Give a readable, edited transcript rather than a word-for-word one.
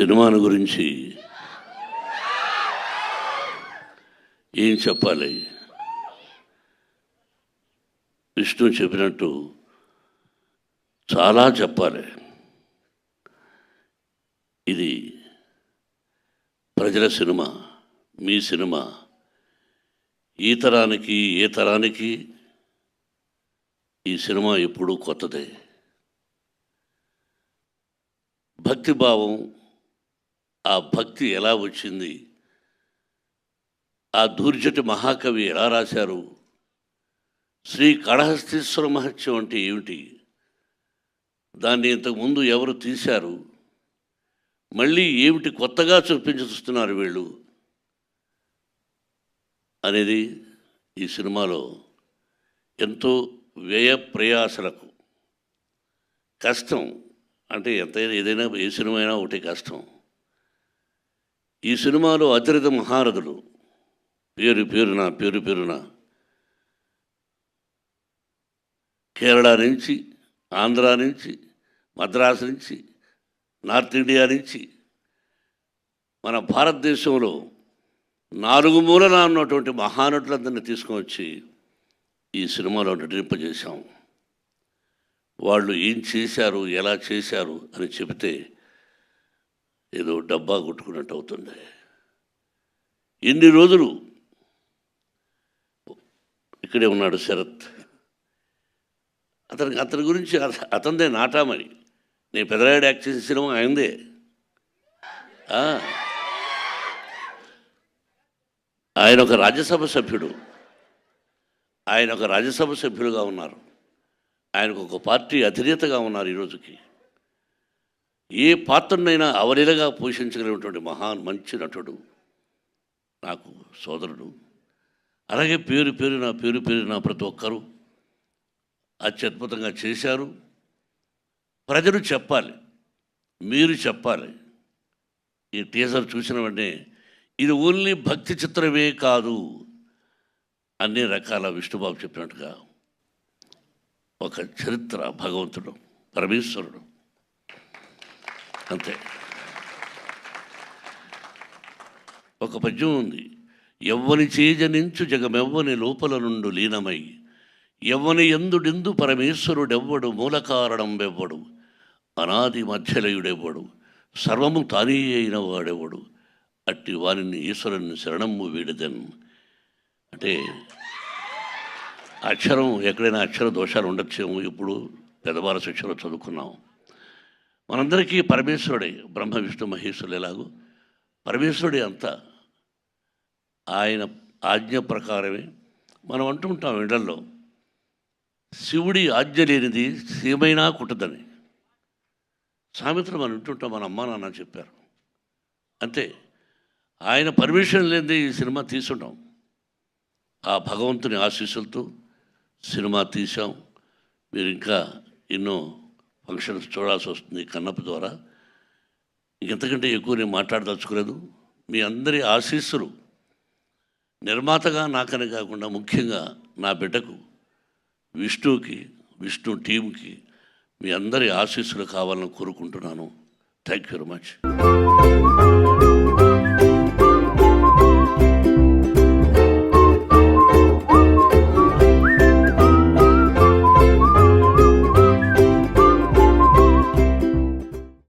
సినిమాను గురించి ఏం చెప్పాలి? విష్ణు చెప్పినట్టు చాలా చెప్పాలి. ఇది ప్రజల సినిమా, మీ సినిమా. ఈ తరానికి ఏ తరానికి ఈ సినిమా ఎప్పుడూ కొత్తదే. భక్తిభావం, ఆ భక్తి ఎలా వచ్చింది, ఆ దూర్జటి మహాకవి ఎలా రాశారు, శ్రీ కాళహస్తీశ్వర మహత్యం అంటే ఏమిటి, దాన్ని ఇంతకుముందు ఎవరు తీశారు, మళ్ళీ ఏమిటి కొత్తగా చూస్తున్నారు వీళ్ళు అనేది ఈ సినిమాలో ఎంతో వ్యయ ప్రయాసలకు కష్టం. అంటే ఎంతైనా ఏదైనా ఏ సినిమా అయినా ఒకటి కష్టం. ఈ సినిమాలో అతిరథ మహారథులు పేరు పేరున కేరళ నుంచి, ఆంధ్ర నుంచి, మద్రాసు నుంచి, నార్త్ ఇండియా నుంచి, మన భారతదేశంలో 4 మూలన ఉన్నటువంటి మహానటులందరినీ తీసుకువచ్చి ఈ సినిమాలో నటింపజేశాం. వాళ్ళు ఏం చేశారు, ఎలా చేశారు అని చెబితే ఏదో డబ్బా కొట్టుకున్నట్టు అవుతుంది. ఎన్ని రోజులు ఇక్కడే ఉన్నాడు శరత్. అతని గురించి అతనిదే నాటామని. నేను పెదరాయుడు యాక్ట్ చేసిన సినిమా ఆయనదే. ఆయన ఒక రాజ్యసభ సభ్యుడుగా ఉన్నారు. ఆయనకు ఒక పార్టీ అధినేతగా ఉన్నారు. ఈరోజుకి ఏ పాత్రనైనా అవలీలగా పోషించగలిగినటువంటి మంచి నటుడు, నాకు సోదరుడు. అలాగే పేరు పేరున ప్రతి ఒక్కరూ అత్యద్భుతంగా చేశారు. ప్రజలు చెప్పాలి, మీరు చెప్పాలి. ఈ టీజర్ చూసిన వెంటనే ఇది ఓన్లీ భక్తి చిత్రమే కాదు, అన్ని రకాల విష్ణుబాబు చెప్పినట్టుగా ఒక చరిత్ర, భగవంతుడు, పరమేశ్వరుడు, అంతే. ఒక పద్యం ఉంది, ఎవ్వని చేజనించు జగమెవ్వని లోపల నుండు లీనమై, ఎవ్వని ఎందుడెందు పరమేశ్వరుడెవ్వడు, మూల కారణం వెవ్వడు, అనాది మధ్యలయుడెవ్వడు, సర్వము తానే అయిన వాడెవ్వడు, అట్టి వారిని ఈశ్వరుని శరణము వీడదన్. అంటే అక్షరం ఎక్కడైనా అక్షర దోషాలు ఉండొచ్చేమో. ఇప్పుడు పెద్దవాళ్ళ శిక్షలో చదువుకున్నాం. మనందరికీ పరమేశ్వరుడే, బ్రహ్మ విష్ణు మహేశ్వరుడు ఎలాగో పరమేశ్వరుడే అంతా. ఆయన ఆజ్ఞ ప్రకారమే మనం అంటుంటాం ఇళ్లలో, శివుడి ఆజ్ఞ లేనిది సీమైనా కుట్టదని సామెతలు మనం వింటుంటాం. మన అమ్మా నాన్న చెప్పారు అంతే. ఆయన పర్మిషన్ లేనిది ఈ సినిమా తీసుంటాం. ఆ భగవంతుని ఆశీస్సులతో సినిమా తీసాం. మీరు ఇంకా ఎన్నో ఫంక్షన్స్ చూడాల్సి వస్తుంది కన్నప్ప ద్వారా. ఇంకెంతకంటే ఎక్కువ నేను మాట్లాడదలుచుకోలేదు. మీ అందరి ఆశీస్సులు నిర్మాతగా నాకనే కాకుండా ముఖ్యంగా నా బిడ్డకు విష్ణుకి, విష్ణు టీంకి మీ అందరి ఆశీస్సులు కావాలని కోరుకుంటున్నాను. Thank you very much.